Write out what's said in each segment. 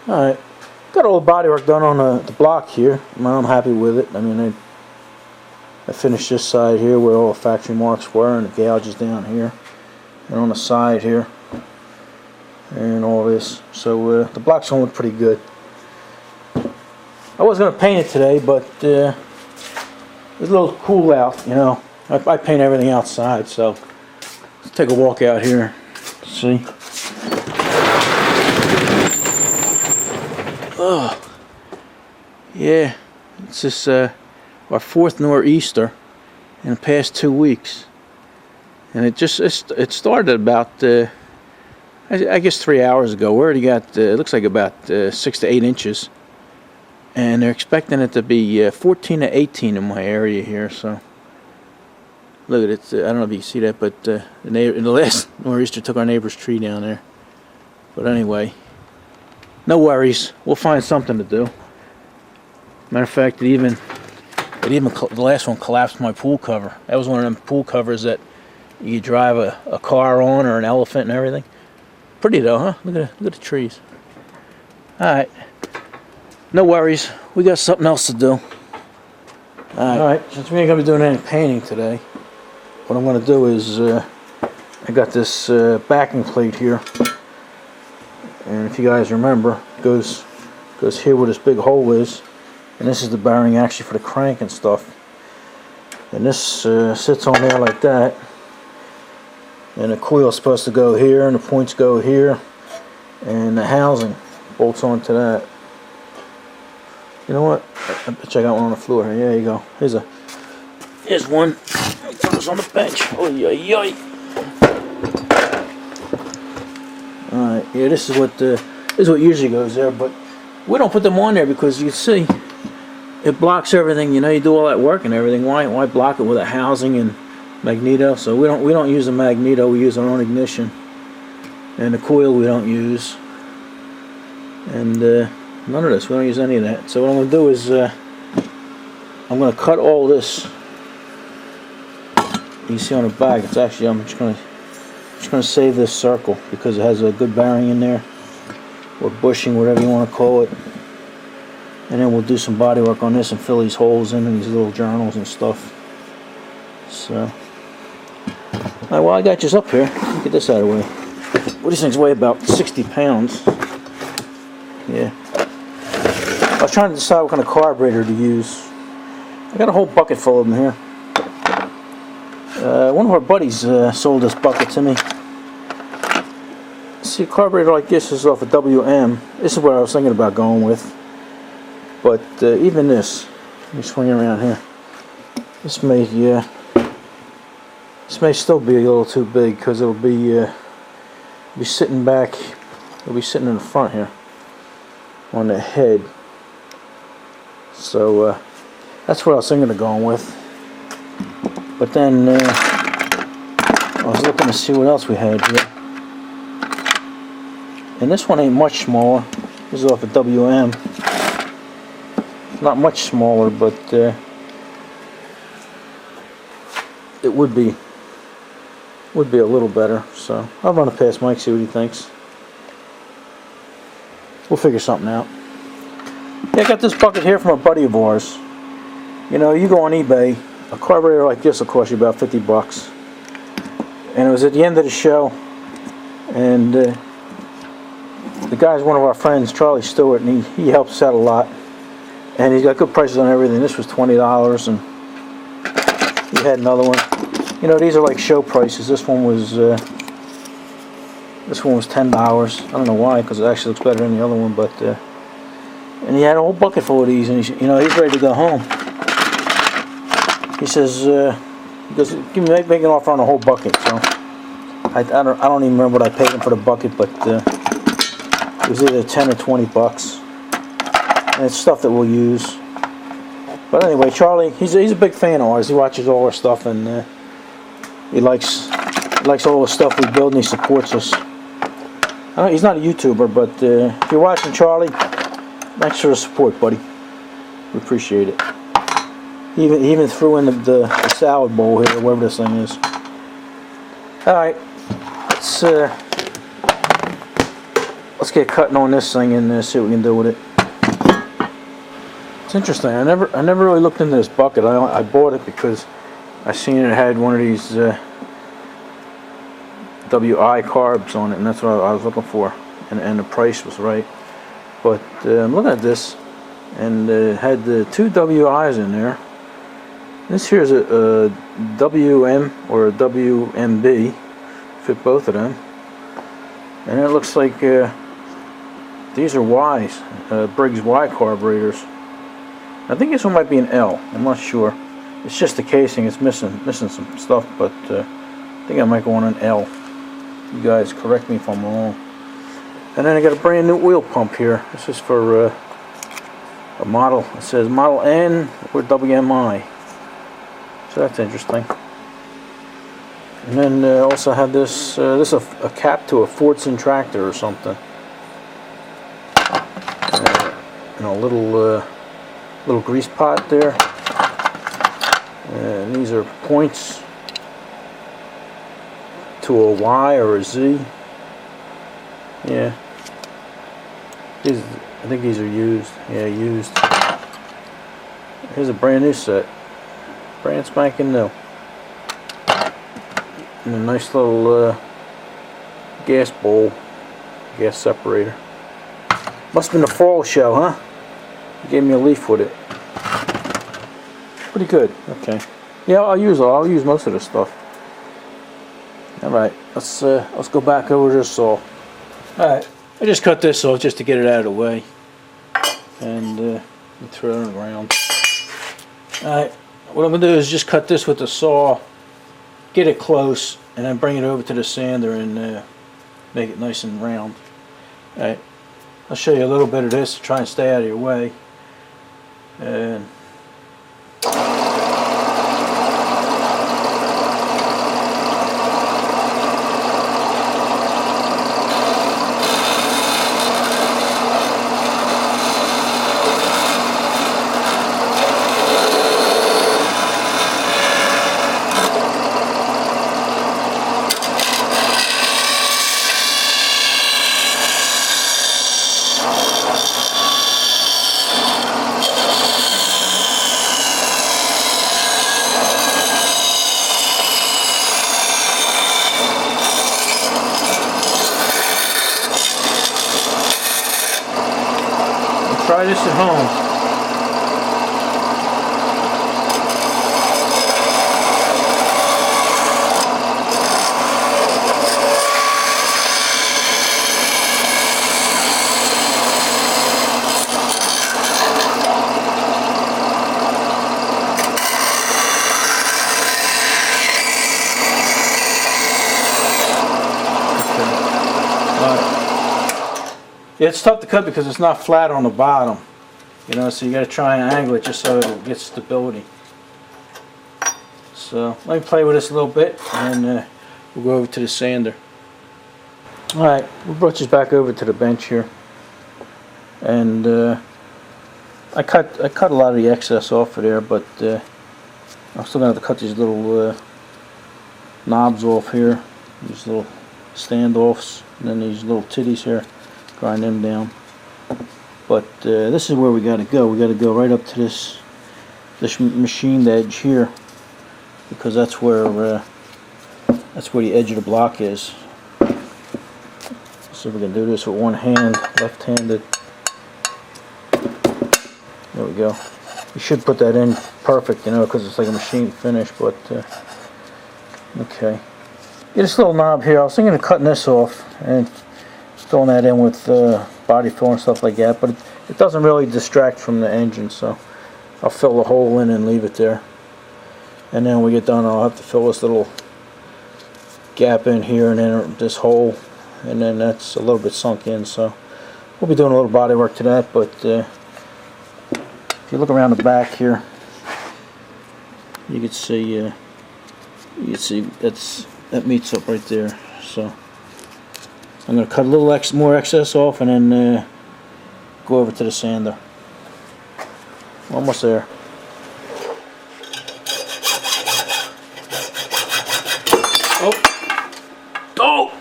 Alright, got all the body work done on the block here. I'm happy with it. I mean, I finished this side here where all the factory marks were, and the gouges down here, and on the side here, and all this. So the block's going to look pretty good. I was going to paint it today, but it's a little cool out, you know. I paint everything outside, so let's take a walk out here. See? Oh, yeah, it's this our fourth nor'easter in the past 2 weeks, and it started about I guess 3 hours ago. We already got it looks like about 6 to 8 inches, and they're expecting it to be 14 to 18 in my area here. So look at it. I don't know if you can see that, but the last nor'easter took our neighbor's tree down there. But anyway, no worries. We'll find something to do. Matter of fact, the last one collapsed my pool cover. That was one of them pool covers that you drive a car on, or an elephant and everything. Pretty though, huh? Look at the trees. All right. No worries. We got something else to do. All right. Since we ain't gonna be doing any painting today, what I'm gonna do is I got this backing plate here. And if you guys remember, it goes here where this big hole is, and this is the bearing actually for the crank and stuff. And this sits on there like that, and the coil is supposed to go here, and the points go here, and the housing bolts onto that. You know what? I bet you I got one on the floor here. Yeah, there you go. Here's one. Let me throw this on the bench. Oy, oy, oy. Alright, yeah, this is what usually goes there, but we don't put them on there because you see it blocks everything. You know, you do all that work and everything. Why block it with a housing and magneto? So we don't use a magneto. We use our own ignition, and the coil we don't use, and none of this. We don't use any of that. So what I'm going to do is I'm going to cut all this. You can see on the back. It's actually I'm just going to save this circle because it has a good bearing in there, or bushing, whatever you want to call it. And then we'll do some body work on this and fill these holes in these little journals and stuff. So, alright, well, I got you up here. Get this out of the way. Well, these things weigh about 60 pounds. Yeah. I was trying to decide what kind of carburetor to use. I got a whole bucket full of them here. One of our buddies sold this bucket to me. See, a carburetor like this is off a WM. This is what I was thinking about going with. But even this, let me swing it around here. This may still be a little too big because it'll be sitting back. It'll be sitting in the front here on the head. So that's what I was thinking of going with. But then I was looking to see what else we had here. And this one ain't much smaller. This is off a WM. Not much smaller, but it would be a little better. So I'll run it past Mike, see what he thinks. We'll figure something out. Yeah, I got this bucket here from a buddy of ours. You know, you go on eBay, a carburetor like this will cost you about 50 bucks. And it was at the end of the show, and the guy's one of our friends, Charlie Stewart, and he helps us out a lot. And he's got good prices on everything. This was $20, and he had another one. You know, these are like show prices. This one was $10. I don't know why, because it actually looks better than the other one. But and he had a whole bucket full of these, and he's ready to go home. He says, he goes, make an offer on a whole bucket. So I don't even remember what I paid him for the bucket, but it was either 10 or 20 bucks. And it's stuff that we'll use. But anyway, Charlie, he's a big fan of ours. He watches all our stuff, and he likes all the stuff we build, and he supports us. He's not a YouTuber, but if you're watching, Charlie, thanks for the support, buddy. We appreciate it. He even threw in the salad bowl here, whatever this thing is. All right, let's let's get cutting on this thing and see what we can do with it. It's interesting. I never really looked into this bucket. I bought it because I seen it had one of these WI carbs on it, and that's what I was looking for, and the price was right. But I'm looking at this, and it had the 2 WIs in there. This here is a WM or a WMB, fit both of them, and it looks like these are Ys, Briggs Y carburetors. I think this one might be an L. I'm not sure. It's just the casing. It's missing some stuff, but I think I might go on an L. You guys correct me if I'm wrong. And then I got a brand new oil pump here. This is for a model. It says Model N or WMI. So that's interesting. And then also had this. This is a cap to a Fordson tractor or something. And a little grease pot there. And these are points to a Y or a Z. Yeah. I think these are used. Yeah, used. Here's a brand new set. Brand spanking new. And a nice little gas bowl. Gas separator. Must have been a fall show, huh? He gave me a leaf with it. Pretty good. Okay. Yeah, I'll use most of this stuff. All right. Let's go back over to the saw. All right. I just cut this off just to get it out of the way, and throw it on the ground. All right. What I'm gonna do is just cut this with the saw, get it close, and then bring it over to the sander and make it nice and round. All right. I'll show you a little bit of this to try and stay out of your way. And try this at home. Yeah, it's tough to cut because it's not flat on the bottom, you know, so you got to try and angle it just so it'll get stability. So let me play with this a little bit, and then we'll go over to the sander. All right, we brought this back over to the bench here, and I cut a lot of the excess off of there, but I'm still gonna have to cut these little knobs off here, these little standoffs, and then these little titties here. Grind them down. But this is where we got to go. We got to go right up to this machined edge here, because that's where the edge of the block is. Let's see if we can do this with one hand, left-handed. There we go. You should put that in perfect, you know, because it's like a machine finish. But okay. Get this little knob here. I was thinking of cutting this off and filling that in with body fill and stuff like that, but it doesn't really distract from the engine, so I'll fill the hole in and leave it there. And then when we get done, I'll have to fill this little gap in here and then this hole, and then that's a little bit sunk in, so we'll be doing a little body work to that. But if you look around the back here, you can see that meets up right there. So I'm going to cut a little more excess off, and then go over to the sander. Almost there. Oh! Oh!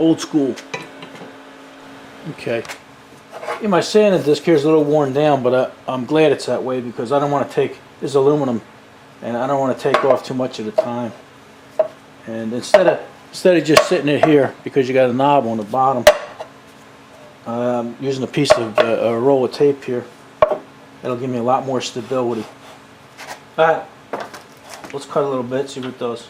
Old school. Okay. Yeah, my sanding disc here is a little worn down, but I'm glad it's that way because I don't want to take this aluminum, and I don't want to take off too much of the time. And instead of just sitting it here because you got a knob on the bottom, I'm using a piece of a roll of tape here. That'll give me a lot more stability. All right, let's cut a little bit, see what it does.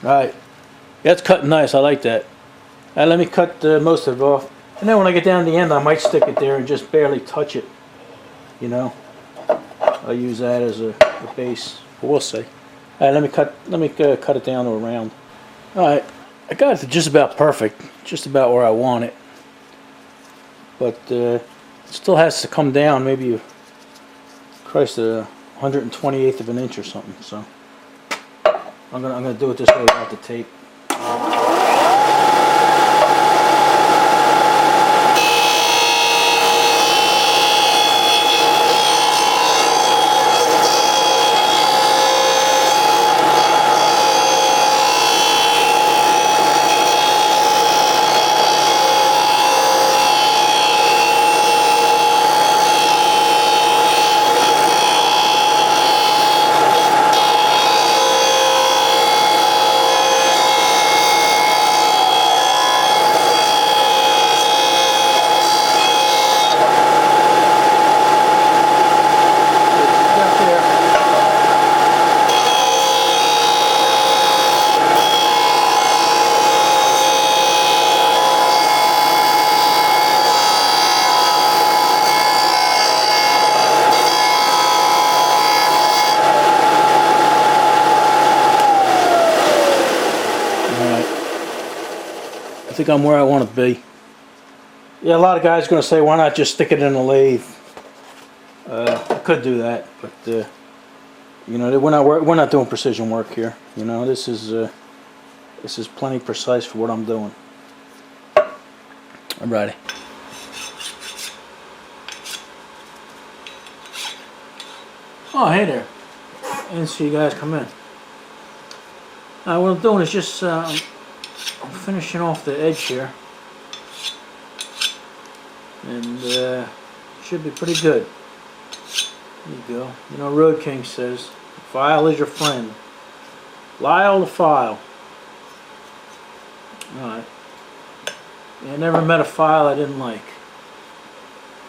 Alright, that's cutting nice, I like that. Alright, let me cut most of it off. And then when I get down to the end, I might stick it there and just barely touch it. You know, I'll use that as a base. But we'll see. Alright, let me cut it down to a round. Alright, I got it to just about perfect, just about where I want it. But it still has to come down maybe, Christ, 128th of an inch or something. So I'm gonna do it this way without the tape. I think I'm where I want to be. Yeah, a lot of guys are going to say, why not just stick it in a lathe? I could do that, but you know, we're not doing precision work here. You know, this is plenty precise for what I'm doing. I'm ready. Oh, hey there! I didn't see you guys come in. What I'm doing is just I'm finishing off the edge here, and should be pretty good. There you go. You know, Road King says, "File is your friend." Lyle the file. All right. Yeah, I never met a file I didn't like.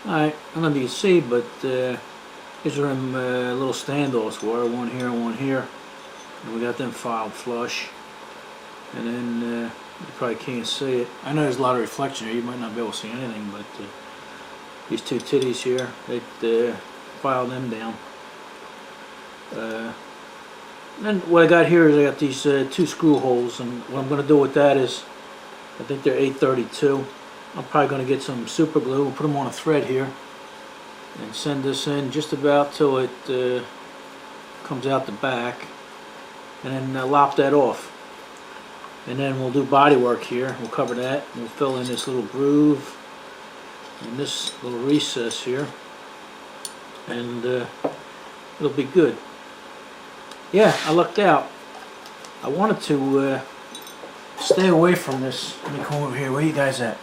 All right. I don't know if you can see, but these are them little standoffs. One here and one here. And we got them filed flush. And then you probably can't see it. I know there's a lot of reflection here. You might not be able to see anything, but these two titties here, they filed them down. Then what I got here is I got these two screw holes, and what I'm going to do with that is, I think they're 832. I'm probably going to get some super glue and put them on a thread here, and send this in just about till it comes out the back, and then lop that off. And then we'll do body work here. We'll cover that. We'll fill in this little groove and this little recess here, and it'll be good. Yeah, I lucked out. I wanted to stay away from this. Let me come over here. Where you guys at?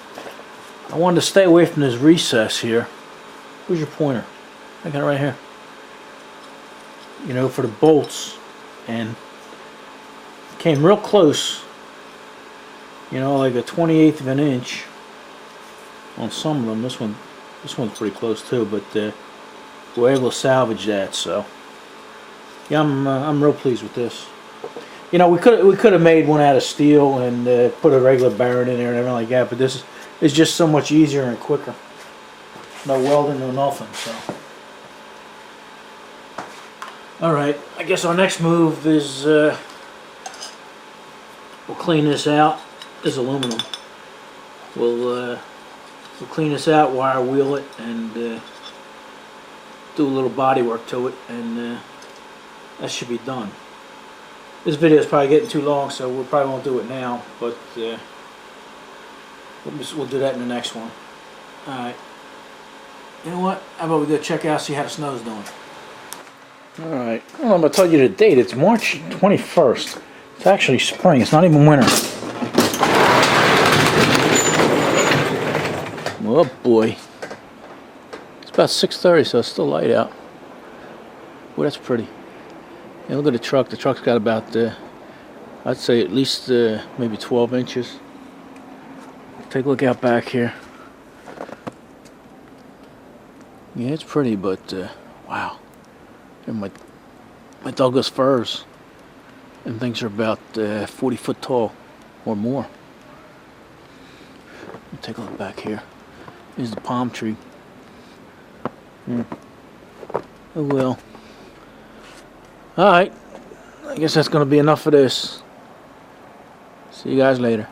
I wanted to stay away from this recess here. Where's your pointer? I got it right here. You know, for the bolts, and came real close. You know, like a 1/28 of an inch on some of them. This one's pretty close too, but we're able to salvage that. So yeah, I'm real pleased with this. You know, we could have made one out of steel and put a regular Barrett in there and everything like that, but this is just so much easier and quicker. No welding, no nothing. So Alright, I guess our next move is we'll clean this out. This is aluminum. We'll clean this out, wire wheel it, and do a little body work to it, and that should be done. This video is probably getting too long, so we probably won't do it now, but we'll do that in the next one. Alright. You know what? How about we go check out, see how the snow's doing. Alright. Well, I'm going to tell you the date. It's March 21st. It's actually spring. It's not even winter. Oh boy. It's about 6:30, so it's still light out. Boy, that's pretty. Yeah, look at the truck. The truck's got about, I'd say at least maybe 12 inches. Take a look out back here. Yeah, it's pretty, but wow. And my Douglas firs. And things are about 40 foot tall or more. Take a look back here. Here's the palm tree. Oh well. Alright. I guess that's going to be enough for this. See you guys later.